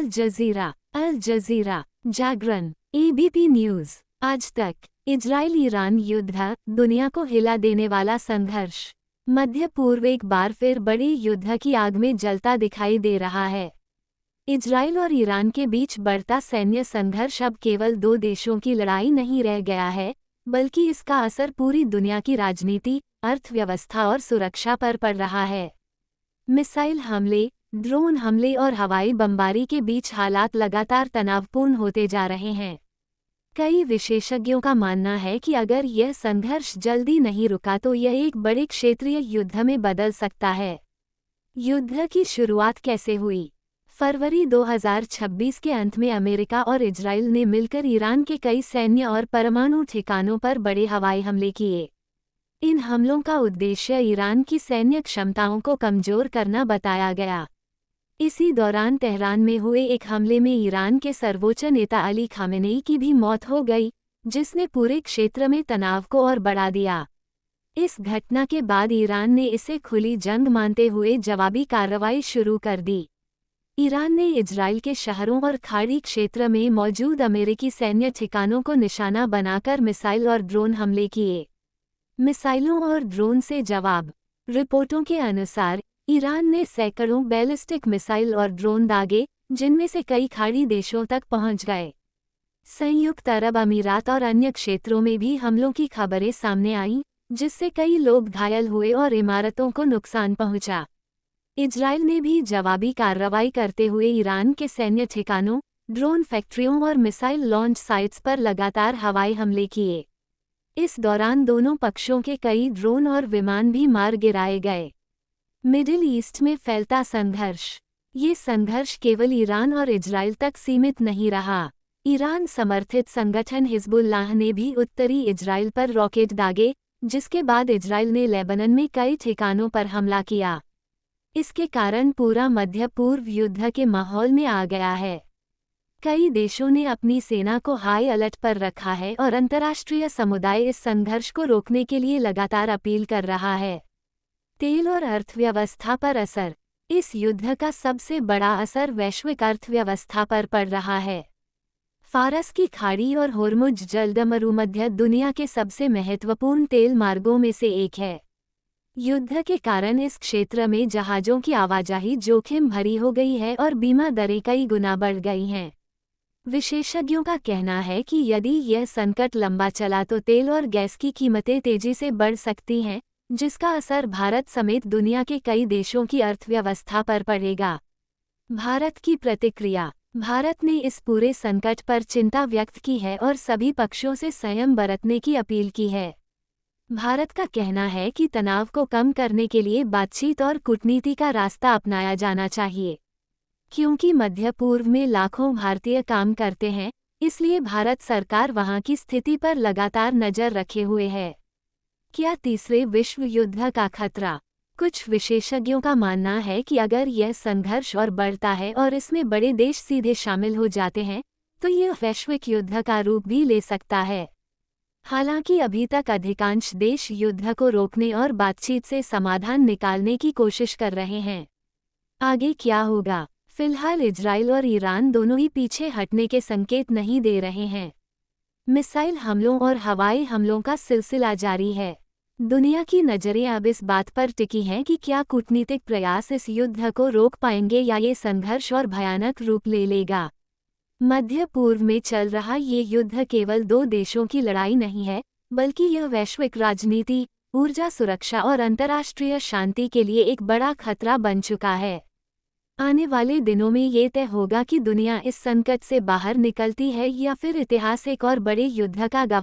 अल जजीरा, जागरण, ABP news, आज तक। Israel Iran युद्ध, दुनिया को हिला देने वाला संघर्ष। मध्य पूर्व एक बार फिर बड़ी युद्ध की आग में जलता दिखाई दे रहा है। इजराइल और ईरान के बीच बढ़ता सैन्य संघर्ष अब केवल दो देशों की लड़ाई नहीं रह गया है, बल्कि इसका असर पूरी दुनिया की राजनीति, अर्थव्यवस्था और सुरक्षा पर पड़ रहा है। मिसाइल हमले, ड्रोन हमले और हवाई बमबारी के बीच हालात लगातार तनावपूर्ण होते जा रहे हैं। कई विशेषज्ञों का मानना है कि अगर यह संघर्ष जल्दी नहीं रुका तो यह एक बड़े क्षेत्रीय युद्ध में बदल सकता है। युद्ध की शुरुआत कैसे हुई? फरवरी 2026 के अंत में अमेरिका और इजराइल ने मिलकर ईरान के कई सैन्य और परमाणु ठिकानों पर बड़े हवाई हमले किए। इन हमलों का उद्देश्य ईरान की सैन्य क्षमताओं को कमजोर करना बताया गया। इसी दौरान तेहरान में हुए एक हमले में ईरान के सर्वोच्च नेता अली खामेनेई की भी मौत हो गई, जिसने पूरे क्षेत्र में तनाव को और बढ़ा दिया। इस घटना के बाद ईरान ने इसे खुली जंग मानते हुए जवाबी कार्रवाई शुरू कर दी। ईरान ने इजराइल के शहरों और खाड़ी क्षेत्र में मौजूद अमेरिकी सैन्य ठिकानों को निशाना बनाकर मिसाइल और ड्रोन हमले किए। मिसाइलों और ड्रोन से जवाब। रिपोर्टों के अनुसार ईरान ने सैकड़ों बैलिस्टिक मिसाइल और ड्रोन दागे, जिनमें से कई खाड़ी देशों तक पहुंच गए। संयुक्त अरब अमीरात और अन्य क्षेत्रों में भी हमलों की खबरें सामने आईं, जिससे कई लोग घायल हुए और इमारतों को नुकसान पहुंचा। इजराइल ने भी जवाबी कार्रवाई करते हुए ईरान के सैन्य ठिकानों, ड्रोन फैक्ट्रियों और मिसाइल लॉन्च साइट्स पर लगातार हवाई हमले किए। इस दौरान दोनों पक्षों के कई ड्रोन और विमान भी मार गिराए गए। मिडिल ईस्ट में फैलता संघर्ष। ये संघर्ष केवल ईरान और इजराइल तक सीमित नहीं रहा। ईरान समर्थित संगठन हिजबुल्लाह ने भी उत्तरी इजराइल पर रॉकेट दागे, जिसके बाद इजराइल ने लेबनान में कई ठिकानों पर हमला किया। इसके कारण पूरा मध्य पूर्व युद्ध के माहौल में आ गया है। कई देशों ने अपनी सेना को हाई अलर्ट पर रखा है और अंतर्राष्ट्रीय समुदाय इस संघर्ष को रोकने के लिए लगातार अपील कर रहा है। तेल और अर्थव्यवस्था पर असर। इस युद्ध का सबसे बड़ा असर वैश्विक अर्थव्यवस्था पर पड़ रहा है। फारस की खाड़ी और होर्मुज जलदमरुमध्य दुनिया के सबसे महत्वपूर्ण तेल मार्गों में से एक है। युद्ध के कारण इस क्षेत्र में जहाज़ों की आवाजाही जोखिम भरी हो गई है और बीमा दरें कई गुना बढ़ गई हैं। विशेषज्ञों का कहना है कि यदि यह संकट लंबा चला तो तेल और गैस की कीमतें तेजी से बढ़ सकती हैं, जिसका असर भारत समेत दुनिया के कई देशों की अर्थव्यवस्था पर पड़ेगा। भारत की प्रतिक्रिया। भारत ने इस पूरे संकट पर चिंता व्यक्त की है और सभी पक्षों से संयम बरतने की अपील की है। भारत का कहना है कि तनाव को कम करने के लिए बातचीत और कूटनीति का रास्ता अपनाया जाना चाहिए। क्योंकि मध्य पूर्व में लाखों भारतीय काम करते हैं, इसलिए भारत सरकार वहां की स्थिति पर लगातार नजर रखे हुए है। क्या तीसरे विश्व युद्ध का खतरा? कुछ विशेषज्ञों का मानना है कि अगर यह संघर्ष और बढ़ता है और इसमें बड़े देश सीधे शामिल हो जाते हैं, तो यह वैश्विक युद्ध का रूप भी ले सकता है। हालांकि अभी तक अधिकांश देश युद्ध को रोकने और बातचीत से समाधान निकालने की कोशिश कर रहे हैं। आगे क्या होगा? फिलहाल इजराइल और ईरान दोनों ही पीछे हटने के संकेत नहीं दे रहे हैं। मिसाइल हमलों और हवाई हमलों का सिलसिला जारी है। दुनिया की नज़रें अब इस बात पर टिकी हैं कि क्या कूटनीतिक प्रयास इस युद्ध को रोक पाएंगे या ये संघर्ष और भयानक रूप ले लेगा। मध्य पूर्व में चल रहा ये युद्ध केवल दो देशों की लड़ाई नहीं है, बल्कि यह वैश्विक राजनीति, ऊर्जा सुरक्षा और अंतर्राष्ट्रीय शांति के लिए एक बड़ा खतरा बन चुका है। आने वाले दिनों में ये तय होगा कि दुनिया इस संकट से बाहर निकलती है या फिर इतिहास एक और बड़े युद्ध का गवाह